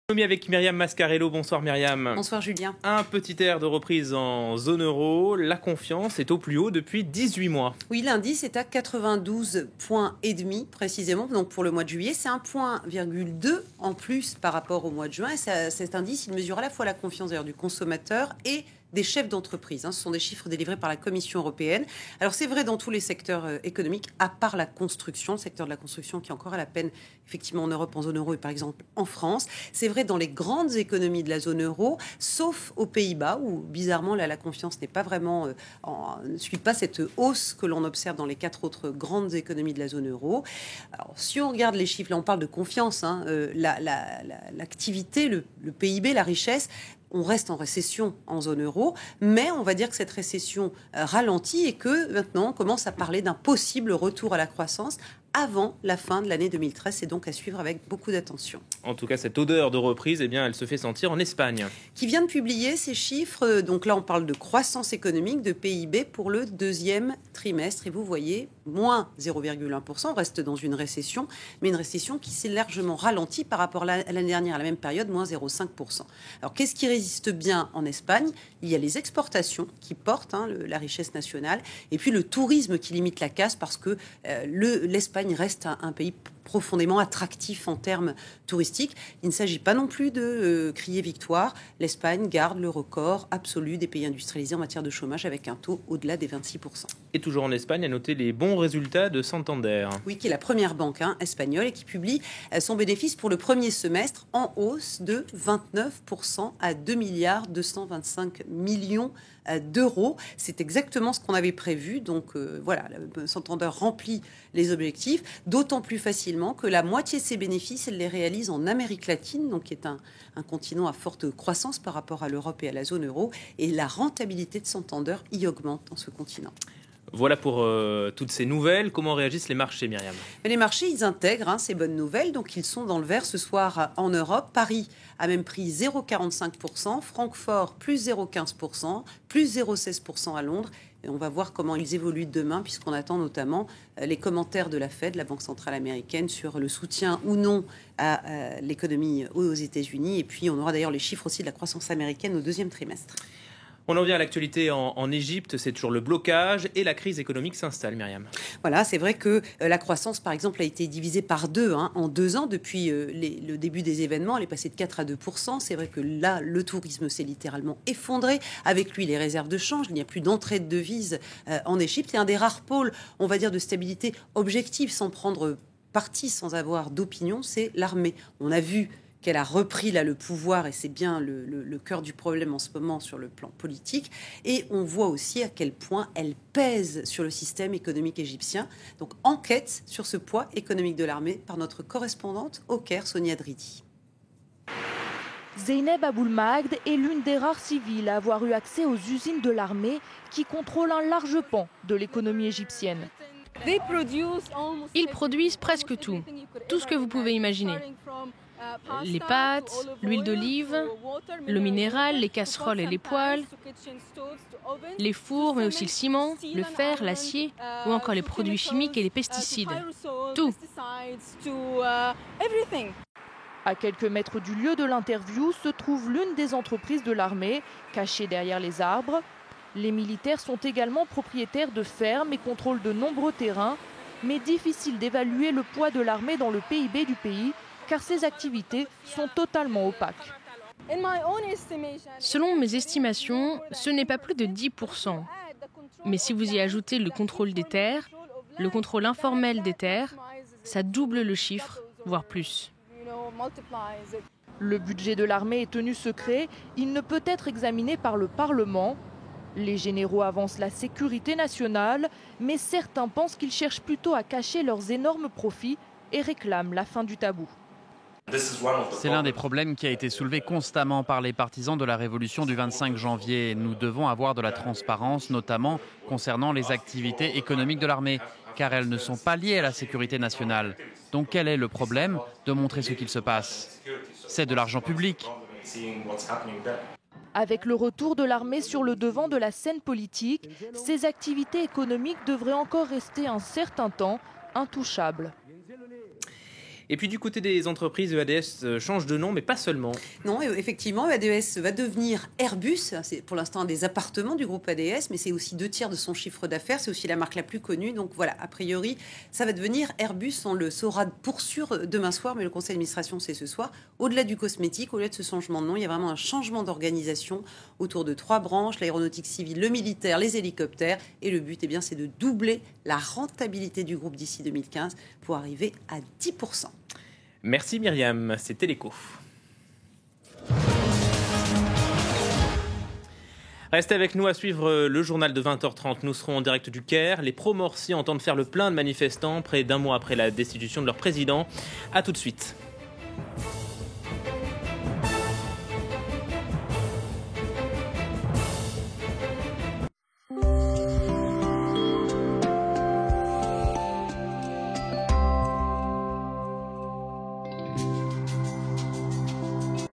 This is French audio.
Avec Myriam Mascarello. Bonsoir Myriam. Bonsoir Julien. Un petit air de reprise en zone euro. La confiance est au plus haut depuis 18 mois. Oui, l'indice est à 92,5 points précisément. Donc pour le mois de juillet, c'est 1,2 point en plus par rapport au mois de juin. Et cet indice, il mesure à la fois la confiance d'ailleurs du consommateur et des chefs d'entreprise. Ce sont des chiffres délivrés par la Commission européenne. Alors c'est vrai dans tous les secteurs économiques, à part la construction, le secteur de la construction qui est encore à la peine, effectivement en Europe, en zone euro et par exemple en France. C'est vrai dans les grandes économies de la zone euro, sauf aux Pays-Bas où bizarrement là la confiance n'est pas vraiment, ne suit pas cette hausse que l'on observe dans les 4 autres grandes économies de la zone euro. Alors si on regarde les chiffres, là on parle de confiance, l'activité, le PIB, la richesse. On reste en récession en zone euro, mais on va dire que cette récession ralentit et que maintenant on commence à parler d'un possible retour à la croissance avant la fin de l'année 2013. C'est donc à suivre avec beaucoup d'attention. En tout cas, cette odeur de reprise, elle se fait sentir en Espagne. Qui vient de publier ces chiffres. Donc là, on parle de croissance économique, de PIB pour le deuxième trimestre. Et vous voyez, moins 0,1%. On reste dans une récession, mais une récession qui s'est largement ralentie par rapport à l'année dernière, à la même période, moins 0,5%. Alors, qu'est-ce qui résiste bien en Espagne? Il y a les exportations qui portent la richesse nationale, et puis le tourisme qui limite la casse parce que l'Espagne reste un pays profondément attractif en termes touristiques. Il ne s'agit pas non plus de crier victoire. L'Espagne garde le record absolu des pays industrialisés en matière de chômage avec un taux au-delà des 26%. Et toujours en Espagne, à noter les bons résultats de Santander. Oui, qui est la première banque espagnole et qui publie son bénéfice pour le premier semestre en hausse de 29% à 2,225 milliards d'euros. C'est exactement ce qu'on avait prévu. Donc voilà, Santander remplit les objectifs, d'autant plus facilement que la moitié de ses bénéfices, elle les réalise en Amérique latine, donc qui est un continent à forte croissance par rapport à l'Europe et à la zone euro. Et la rentabilité de Santander y augmente dans ce continent. Voilà pour toutes ces nouvelles. Comment réagissent les marchés, Myriam? Les marchés, ils intègrent ces bonnes nouvelles. Donc, ils sont dans le vert ce soir en Europe. Paris a même pris 0,45%. Francfort, plus 0,15%. Plus 0,16% à Londres. Et on va voir comment ils évoluent demain, puisqu'on attend notamment les commentaires de la Fed, la Banque centrale américaine, sur le soutien ou non à l'économie aux États-Unis. Et puis, on aura d'ailleurs les chiffres aussi de la croissance américaine au deuxième trimestre. On en vient à l'actualité en Égypte, c'est toujours le blocage et la crise économique s'installe, Myriam. Voilà, c'est vrai que la croissance, par exemple, a été divisée par 2 en 2 ans depuis le début des événements. Elle est passée de 4 à 2%. C'est vrai que là, le tourisme s'est littéralement effondré. Avec lui, les réserves de change. Il n'y a plus d'entrée de devises en Égypte. C'est un des rares pôles, on va dire, de stabilité objective, sans prendre parti, sans avoir d'opinion, c'est l'armée. On a vu qu'elle a repris là le pouvoir et c'est bien le cœur du problème en ce moment sur le plan politique. Et on voit aussi à quel point elle pèse sur le système économique égyptien. Donc enquête sur ce poids économique de l'armée par notre correspondante au Caire, Sonia Dridi. Zeynep Aboulmagd est l'une des rares civils à avoir eu accès aux usines de l'armée qui contrôlent un large pan de l'économie égyptienne. Ils produisent presque tout ce que vous pouvez imaginer. Les pâtes, l'huile d'olive, l'eau minérale, les casseroles et les poêles, les fours, mais aussi le ciment, le fer, l'acier ou encore les produits chimiques et les pesticides. Tout. À quelques mètres du lieu de l'interview se trouve l'une des entreprises de l'armée, cachée derrière les arbres. Les militaires sont également propriétaires de fermes et contrôlent de nombreux terrains, mais difficile d'évaluer le poids de l'armée dans le PIB du pays, car ces activités sont totalement opaques. Selon mes estimations, ce n'est pas plus de 10%. Mais si vous y ajoutez le contrôle des terres, le contrôle informel des terres, ça double le chiffre, voire plus. Le budget de l'armée est tenu secret, il ne peut être examiné par le Parlement. Les généraux avancent la sécurité nationale, mais certains pensent qu'ils cherchent plutôt à cacher leurs énormes profits et réclament la fin du tabou. C'est l'un des problèmes qui a été soulevé constamment par les partisans de la révolution du 25 janvier. Nous devons avoir de la transparence, notamment concernant les activités économiques de l'armée, car elles ne sont pas liées à la sécurité nationale. Donc quel est le problème de montrer ce qu'il se passe? C'est de l'argent public. Avec le retour de l'armée sur le devant de la scène politique, ces activités économiques devraient encore rester un certain temps intouchables. Et puis du côté des entreprises, EADS change de nom, mais pas seulement. Non, effectivement, EADS va devenir Airbus. C'est pour l'instant un des appartements du groupe EADS, mais c'est aussi 2/3 de son chiffre d'affaires. C'est aussi la marque la plus connue. Donc voilà, a priori, ça va devenir Airbus. On le saura pour sûr demain soir, mais le conseil d'administration, c'est ce soir. Au-delà du cosmétique, au-delà de ce changement de nom, il y a vraiment un changement d'organisation autour de 3 branches, l'aéronautique civile, le militaire, les hélicoptères. Et le but, c'est de doubler la rentabilité du groupe d'ici 2015 pour arriver à 10%. Merci Myriam, c'était l'écho. Restez avec nous à suivre le journal de 20h30. Nous serons en direct du Caire. Les pro-Morsi entendent faire le plein de manifestants près d'un mois après la destitution de leur président. A tout de suite.